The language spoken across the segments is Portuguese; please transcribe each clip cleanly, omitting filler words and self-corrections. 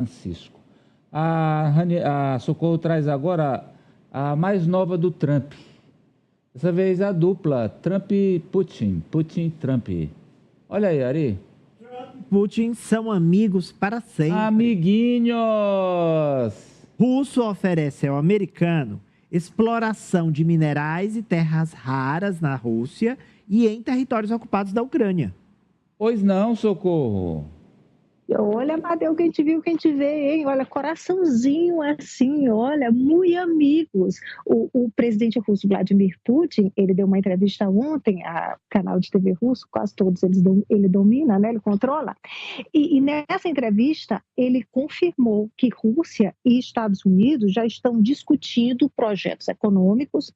Francisco. A Socorro traz agora a mais nova do Trump. Dessa vez a dupla Trump-Putin, Putin-Trump. Olha aí, Ari. Putin são amigos para sempre. Amiguinhos! Russo oferece ao americano exploração de minerais e terras raras na Rússia e em territórios ocupados da Ucrânia. Pois não, Socorro. Olha, Amadeu, quem te viu, quem te vê, hein? Olha, coraçãozinho assim, olha, muito amigos. O presidente russo Vladimir Putin, ele deu uma entrevista ontem ao canal de TV russo, quase todos ele domina, né? Ele controla. E nessa entrevista, ele confirmou que Rússia e Estados Unidos já estão discutindo projetos econômicos.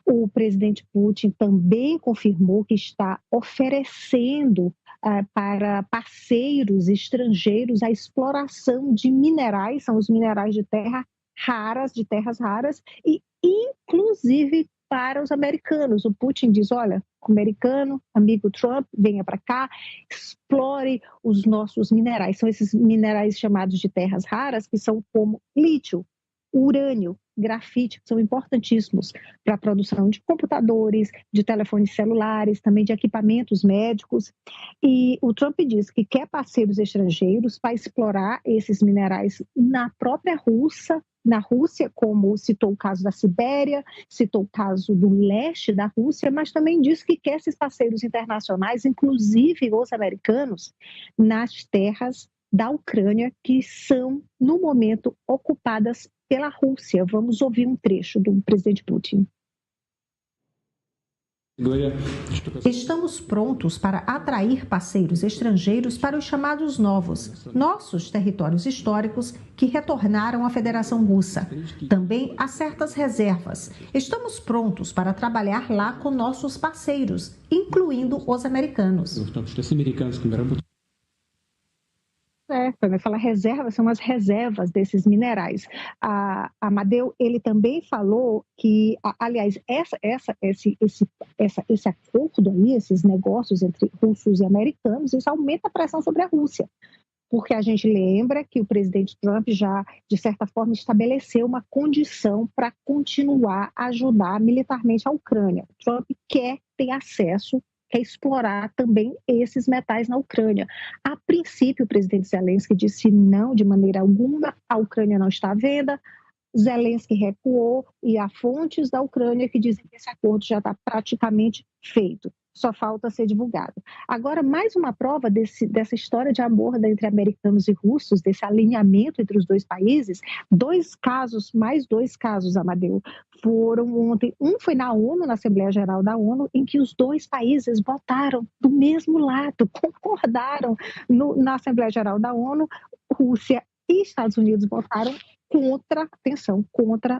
O presidente Putin também confirmou que está oferecendo para parceiros estrangeiros a exploração de minerais, são os minerais de terras raras, e inclusive para os americanos. O Putin diz, olha, americano, amigo Trump, venha para cá, explore os nossos minerais. São esses minerais chamados de terras raras, que são como lítio, urânio, grafite, que são importantíssimos para a produção de computadores, de telefones celulares, também de equipamentos médicos. E o Trump diz que quer parceiros estrangeiros para explorar esses minerais na própria Rússia, como citou o caso da Sibéria, citou o caso do leste da Rússia, mas também diz que quer esses parceiros internacionais, inclusive os americanos, nas terras da Ucrânia, que são, no momento, ocupadas pela Rússia. Vamos ouvir um trecho do presidente Putin. Estamos prontos para atrair parceiros estrangeiros para os chamados nossos territórios históricos que retornaram à Federação Russa. Também há certas reservas. Estamos prontos para trabalhar lá com nossos parceiros, incluindo os americanos. Quando eu falo reservas, são as reservas desses minerais. Amadeu, ele também falou que, aliás, esse acordo aí, esses negócios entre russos e americanos, isso aumenta a pressão sobre a Rússia, porque a gente lembra que o presidente Trump já, de certa forma, estabeleceu uma condição para continuar a ajudar militarmente a Ucrânia. Trump quer ter acesso, quer explorar também esses metais na Ucrânia. A princípio, o presidente Zelensky disse não, de maneira alguma, a Ucrânia não está à venda. Zelensky recuou e há fontes da Ucrânia que dizem que esse acordo já está praticamente feito. Só falta ser divulgado. Agora, mais uma prova dessa história de amor entre americanos e russos, desse alinhamento entre os dois países. Mais dois casos, Amadeu, foram ontem. Um foi na ONU, na Assembleia Geral da ONU, em que os dois países votaram do mesmo lado, concordaram na Assembleia Geral da ONU. Rússia e Estados Unidos votaram contra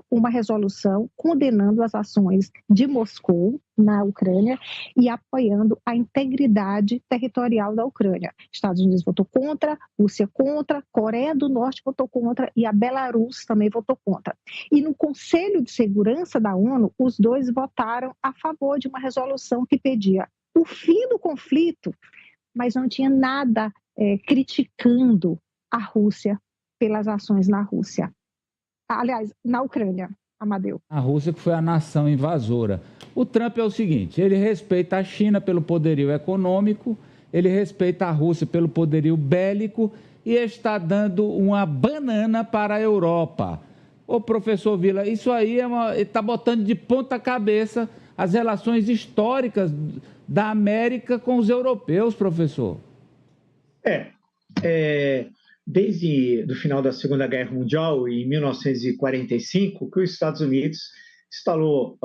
uma resolução condenando as ações de Moscou na Ucrânia e apoiando a integridade territorial da Ucrânia. Estados Unidos votou contra, Rússia contra, Coreia do Norte votou contra e a Belarus também votou contra. E no Conselho de Segurança da ONU, os dois votaram a favor de uma resolução que pedia o fim do conflito, mas não tinha nada criticando a Rússia pelas ações na Rússia. Aliás, na Ucrânia, Amadeu. A Rússia que foi a nação invasora. O Trump é o seguinte, ele respeita a China pelo poderio econômico, ele respeita a Rússia pelo poderio bélico e está dando uma banana para a Europa. Ô, professor Vila, isso aí está botando de ponta cabeça as relações históricas da América com os europeus, professor. Desde o final da Segunda Guerra Mundial, em 1945, que os Estados Unidos instalou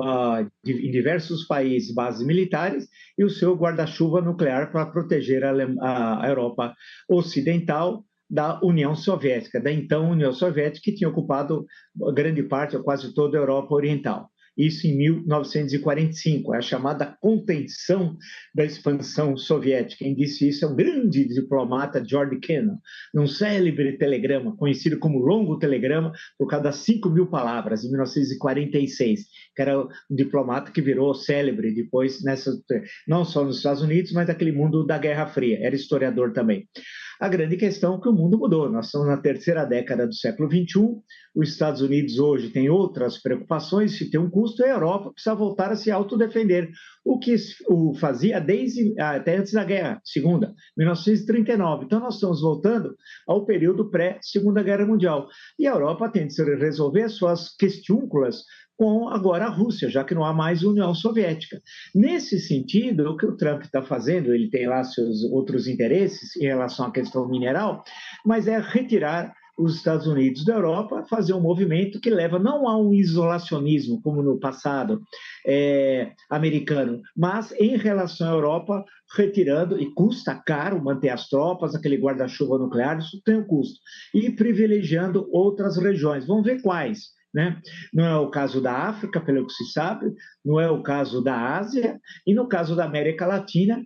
em diversos países bases militares e o seu guarda-chuva nuclear para proteger a Europa Ocidental da União Soviética, da então União Soviética, que tinha ocupado grande parte, ou quase toda a Europa Oriental. Isso em 1945, é a chamada contenção da expansão soviética. Quem disse isso é um grande diplomata, George Kennan, num célebre telegrama, conhecido como Longo Telegrama, por causa das 5.000 palavras, em 1946, que era um diplomata que virou célebre depois, não só nos Estados Unidos, mas naquele mundo da Guerra Fria, era historiador também. A grande questão é que o mundo mudou. Nós estamos na terceira década do século XXI, os Estados Unidos hoje têm outras preocupações, se tem um custo, a Europa precisa voltar a se autodefender, o que fazia até antes da Guerra Segunda, 1939. Então, nós estamos voltando ao período pré-Segunda Guerra Mundial. E a Europa tem de resolver as suas questiúnculas com agora a Rússia, já que não há mais União Soviética. Nesse sentido, o que o Trump está fazendo, ele tem lá seus outros interesses em relação à questão mineral, mas é retirar os Estados Unidos da Europa, fazer um movimento que leva não a um isolacionismo, como no passado americano, mas em relação à Europa, retirando, e custa caro manter as tropas, aquele guarda-chuva nuclear, isso tem um custo, e privilegiando outras regiões. Vamos ver quais. Né? Não é o caso da África, pelo que se sabe, não é o caso da Ásia, e no caso da América Latina,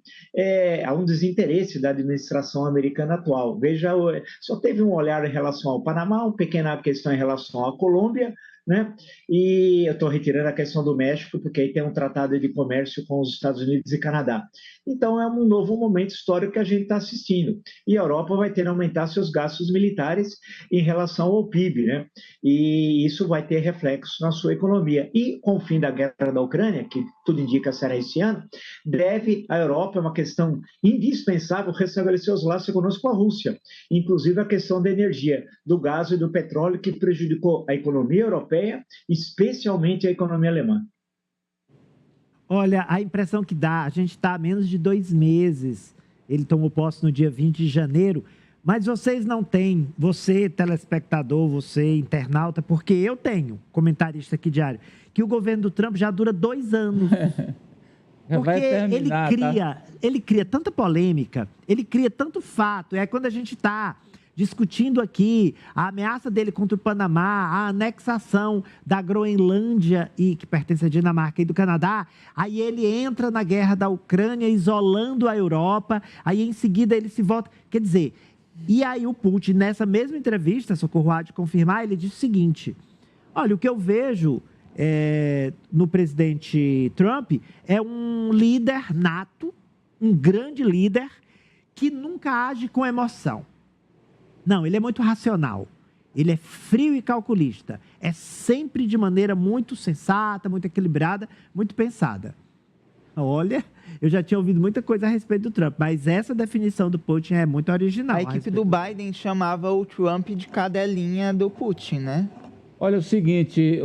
há um desinteresse da administração americana atual. Veja, só teve um olhar em relação ao Panamá, uma pequena questão em relação à Colômbia, né? E eu estou retirando a questão do México, porque aí tem um tratado de comércio com os Estados Unidos e Canadá. Então, é um novo momento histórico que a gente está assistindo. E a Europa vai ter que aumentar seus gastos militares em relação ao PIB, né? E isso vai ter reflexo na sua economia. E com o fim da guerra da Ucrânia, que tudo indica será esse ano, deve a Europa, é uma questão indispensável, restabelecer os laços econômicos com a Rússia, inclusive a questão da energia, do gás e do petróleo, que prejudicou a economia europeia, especialmente a economia alemã. Olha, a impressão que dá, a gente está há menos de 2 meses, ele tomou posse no dia 20 de janeiro, mas vocês não têm, você telespectador, você internauta, porque eu tenho, comentarista aqui diário, que o governo do Trump já dura 2 anos. Porque ele cria tanta polêmica, ele cria tanto fato, é quando a gente está discutindo aqui a ameaça dele contra o Panamá, a anexação da Groenlândia, que pertence à Dinamarca e do Canadá, aí ele entra na guerra da Ucrânia, isolando a Europa, aí em seguida ele se volta. Quer dizer, e aí o Putin, nessa mesma entrevista, Socorro há de confirmar, ele disse o seguinte: olha, o que eu vejo no presidente Trump é um líder nato, um grande líder, que nunca age com emoção. Não, ele é muito racional, ele é frio e calculista, é sempre de maneira muito sensata, muito equilibrada, muito pensada. Olha, eu já tinha ouvido muita coisa a respeito do Trump, mas essa definição do Putin é muito original. A equipe do Biden chamava o Trump de cadelinha do Putin, né? Olha, é o seguinte,